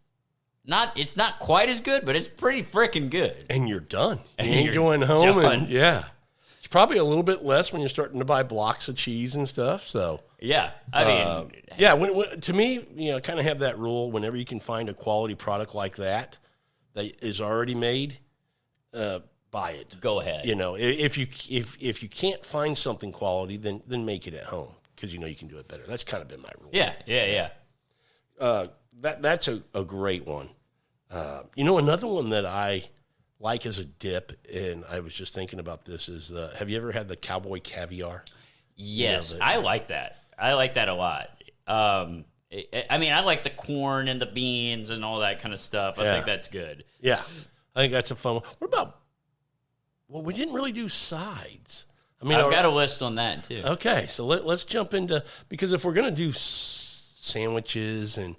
not quite as good, but it's pretty freaking good. And you're done. You ain't going home. And it's probably a little bit less when you're starting to buy blocks of cheese and stuff. So yeah, to me, kind of have that rule. Whenever you can find a quality product like that is already made, buy it. Go ahead. If you can't find something quality, then make it at home because you can do it better. That's kind of been my rule. Yeah. That's a great one. Another one that I like as a dip, and I was just thinking about this, is have you ever had the cowboy caviar? Yes, I like that. I like that a lot. I like the corn and the beans and all that kind of stuff. I think that's good. Yeah, I think that's a fun one. What about, we didn't really do sides. I mean, I've got a list on that too. Okay, so let's jump into, because if we're going to do sandwiches and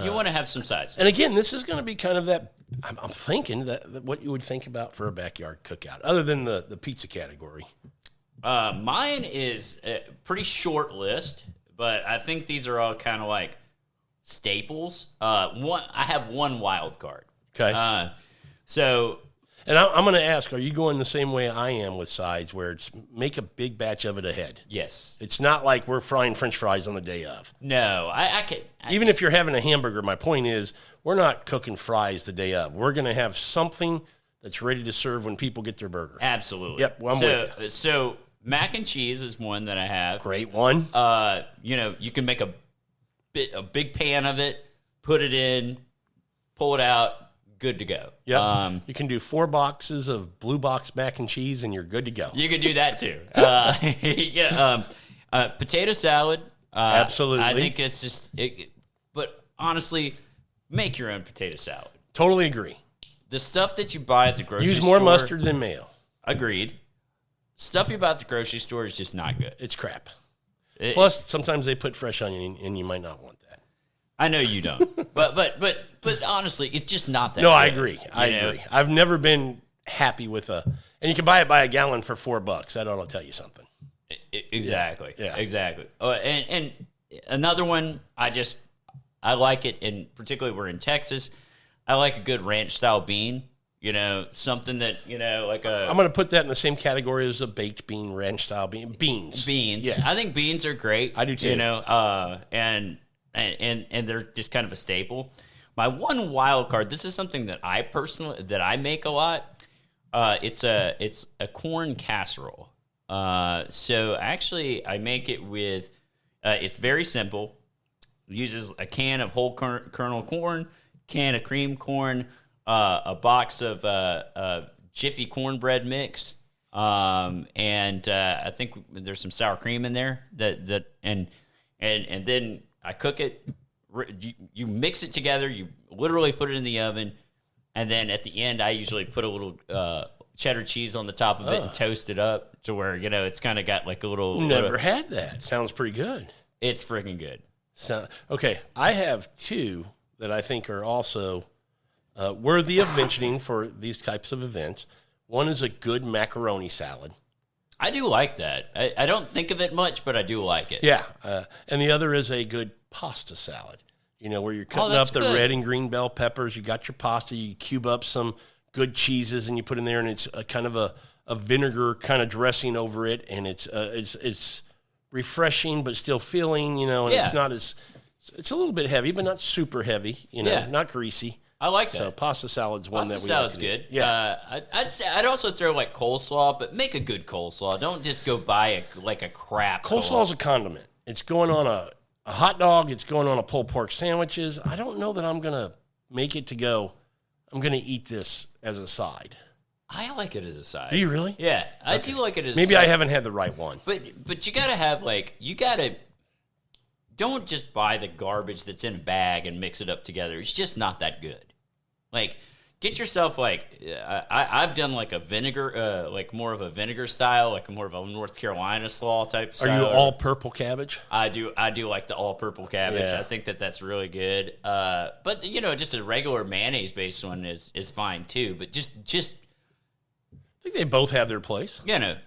you want to have some sides. And again, this is going to be kind of that. I'm thinking that what you would think about for a backyard cookout, other than the pizza category. Mine is a pretty short list, but I think these are all kind of like staples. I have one wild card. Okay. And I'm going to ask, are you going the same way I am with sides, where it's make a big batch of it ahead? Yes. It's not like we're frying French fries on the day of. No, I can. Even if you're having a hamburger, my point is we're not cooking fries the day of. We're going to have something that's ready to serve when people get their burger. Absolutely. Yep, well, I'm with you. So mac and cheese is one that I have. Great one. You can make a big pan of it, put it in, pull it out, good to go. Yeah, you can do 4 boxes of blue box mac and cheese, and you're good to go. You can do that too. Potato salad. Absolutely. I think it's just. But honestly, make your own potato salad. Totally agree. The stuff that you buy at the grocery store. Use more mustard than mayo. Agreed. Stuff you buy at the grocery store is just not good. It's crap. Plus, sometimes they put fresh onion, and you might not want that. I know you don't, but honestly, it's just not that. No, good, I agree. I agree. I've never been happy with and you can buy it by a gallon for $4. That ought to tell you something. Exactly. Yeah. Exactly. And another one, I like it, and particularly we're in Texas. I like a good ranch style bean. Something that like a. I'm going to put that in the same category as a baked bean, ranch style beans. Beans. Yeah, I think beans are great. I do too. And they're just kind of a staple. My one wild card. This is something that I make a lot. It's a corn casserole. So actually, I make it with. It's very simple. It uses a can of whole kernel corn, can of cream corn, a box of Jiffy cornbread mix, and I think there's some sour cream in there. And then I cook it. You mix it together. You literally put it in the oven, and then at the end, I usually put a little cheddar cheese on the top of it and toast it up to where it's kind of got like a little. Never had that. Sounds pretty good. It's freaking good. So okay, I have 2 that I think are also worthy of mentioning for these types of events. One is a good macaroni salad. I do like that. I don't think of it much, but I do like it. Yeah, and the other is a good pasta salad. Where you're cutting up the red and green bell peppers. You got your pasta. You cube up some good cheeses, and you put in there, and it's a kind of a vinegar kind of dressing over it, and it's refreshing but still filling. And it's not as it's a little bit heavy, but not super heavy. Not greasy. I like that. So pasta salad's one pasta that we salad's like to good. Do. Yeah, I'd also throw like coleslaw, but make a good coleslaw. Don't just go buy a crap. Coleslaw's a condiment. It's going on a hot dog. It's going on a pulled pork sandwiches. I don't know that I'm gonna make it to go. I'm gonna eat this as a side. I like it as a side. Do you really? Yeah, I do like it as. Maybe a side. I haven't had the right one. But you gotta have don't just buy the garbage that's in a bag and mix it up together. It's just not that good. Get yourself I've done like a vinegar, like more of a vinegar style, like more of a North Carolina slaw type style. Are you all purple cabbage? I do like the all purple cabbage. Yeah. I think that's really good. But just a regular mayonnaise based one is fine too. But just I think they both have their place. Get a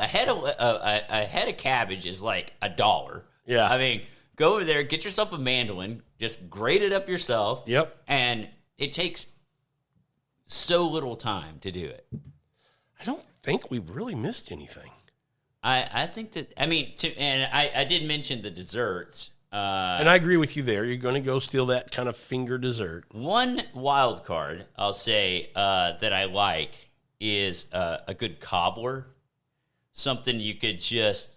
head of cabbage is like $1. Yeah. I mean, go over there, get yourself a mandolin, just grate it up yourself. Yep. And it takes so little time to do it. I don't think we've really missed anything. I think that, I did mention the desserts. And I agree with you there. You're going to go steal that kind of finger dessert. One wild card, I'll say, that I like is a good cobbler. Something you could just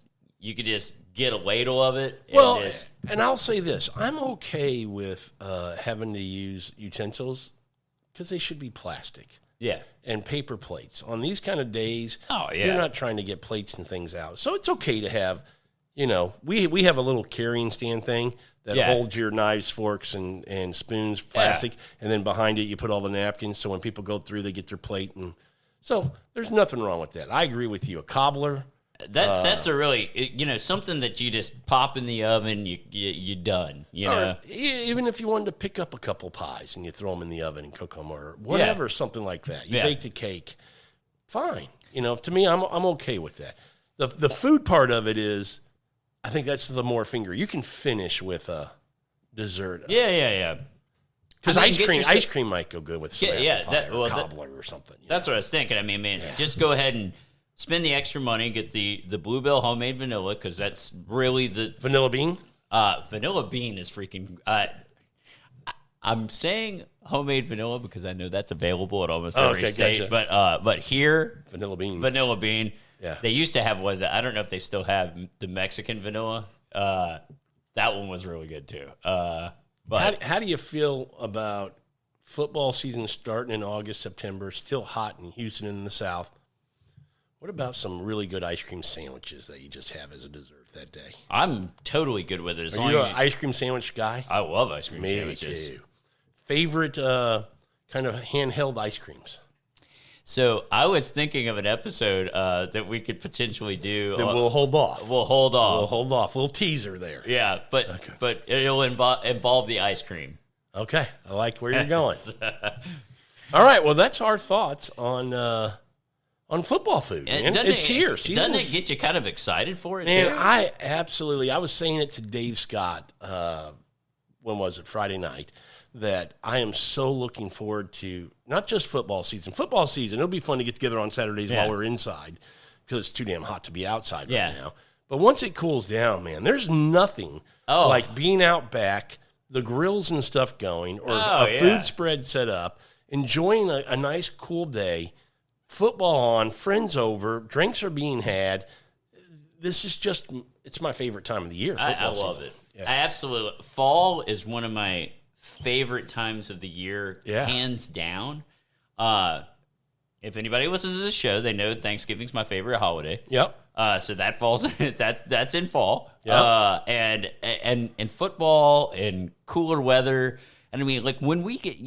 get a ladle of it. And I'll say this. I'm okay with having to use utensils because they should be plastic. Yeah. And paper plates. On these kind of days, oh, yeah. You're not trying to get plates and things out. So it's okay to have, we have a little carrying stand thing that holds your knives, forks, and spoons, plastic. Yeah. And then behind it, you put all the napkins. So when people go through, they get their plate. And So there's nothing wrong with that. I agree with you. A cobbler. That's a really, something that you just pop in the oven, you done, know. Even if you wanted to pick up a couple pies and you throw them in the oven and cook them or whatever, something like that. You baked a cake, fine. To me, I'm okay with that. The food part of it is, I think that's the more finger. You can finish with a dessert. Yeah. Because ice cream might go good with some cobbler or something. That's what I was thinking. I mean, just go ahead and spend the extra money, get the Bluebell homemade vanilla, because that's really the... Vanilla bean? Vanilla bean is freaking... I'm saying homemade vanilla because I know that's available at almost every state. Gotcha. But here... Vanilla bean. Yeah. They used to have one that... I don't know if they still have the Mexican vanilla. That one was really good, too. But how do you feel about football season starting in August, September, still hot in Houston and in the South? What about some really good ice cream sandwiches that you just have as a dessert that day? I'm totally good with it. Are you an ice cream sandwich guy? I love ice cream sandwiches. Me too. Favorite kind of handheld ice creams? So I was thinking of an episode that we could potentially do. Then we'll hold off. We'll hold off. A little teaser there. Yeah, but it'll involve the ice cream. Okay, I like where you're going. All right, well, that's our thoughts on football food. It's here. Doesn't it get you kind of excited for it? Man, too? I was saying it to Dave Scott, when was it, Friday night, that I am so looking forward to not just football season. Football season, it'll be fun to get together on Saturdays while we're inside because it's too damn hot to be outside right now. But once it cools down, man, there's nothing like being out back, the grills and stuff going, or a food spread set up, enjoying a nice cool day, football on, friends over, drinks are being had. This is just, it's my favorite time of the year. I love it. Yeah. I absolutely. Fall is one of my favorite times of the year, hands down. If anybody listens to the show, they know Thanksgiving's my favorite holiday. Yep. So that falls, that's in fall. Yep. And football and cooler weather. And I mean, like when we get,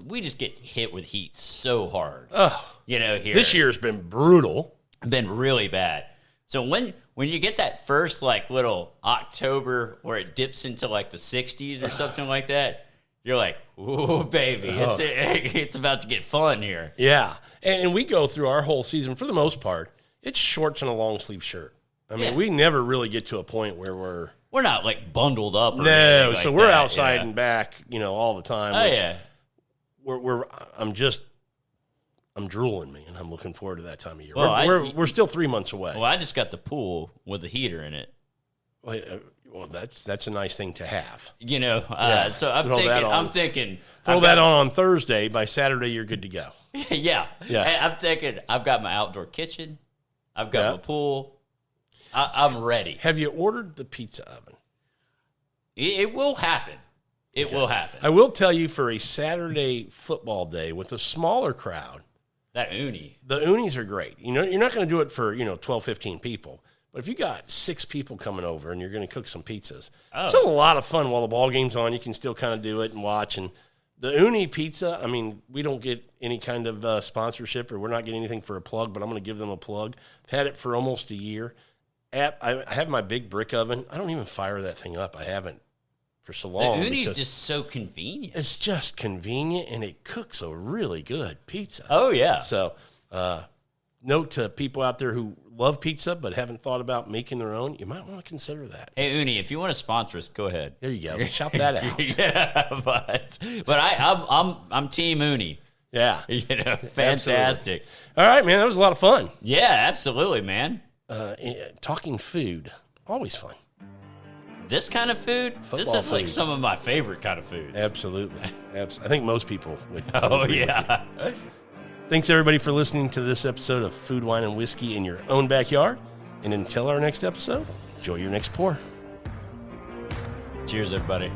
we just get hit with heat so hard. Oh. Here. This year's been brutal. Been really bad. So when you get that first like little October where it dips into like the 60s or something like that, you're like, ooh, baby, it's about to get fun here. Yeah. And we go through our whole season, for the most part, it's shorts and a long sleeve shirt. I mean, we never really get to a point where we're not like bundled up or no, like so we're outside and back, all the time. I'm drooling, man. I'm looking forward to that time of year. Well, we're still 3 months away. Well, I just got the pool with the heater in it. Well, that's a nice thing to have. So I'm thinking throw that on Thursday. By Saturday, you're good to go. Yeah. I'm thinking I've got my outdoor kitchen. I've got my pool. I'm ready. Have you ordered the pizza oven? It will happen. It will happen. I will tell you, for a Saturday football day with a smaller crowd, that uni. The unis are great. You're not going to do it for 12, 15 people. But if you got 6 people coming over and you're going to cook some pizzas, it's a lot of fun while the ball game's on. You can still kind of do it and watch. And the uni pizza, I mean, we don't get any kind of sponsorship, or we're not getting anything for a plug, but I'm going to give them a plug. I've had it for almost a year. I have my big brick oven. I don't even fire that thing up. I haven't for so long. The uni's just so convenient. It's just convenient, and it cooks a really good pizza. Oh, yeah. So, note to people out there who love pizza but haven't thought about making their own, you might want to consider that. Hey, Uni, if you want to sponsor us, go ahead. There you go. Shop that out. Yeah, but I'm Team Uni. Yeah. Fantastic. Absolutely. All right, man. That was a lot of fun. Yeah, absolutely, man. Talking food, always fun. This kind of food? This is like some of my favorite kind of foods. Absolutely. I think most people would. Oh, yeah. Thanks, everybody, for listening to this episode of Food, Wine, and Whiskey in Your Own Backyard. And until our next episode, enjoy your next pour. Cheers, everybody.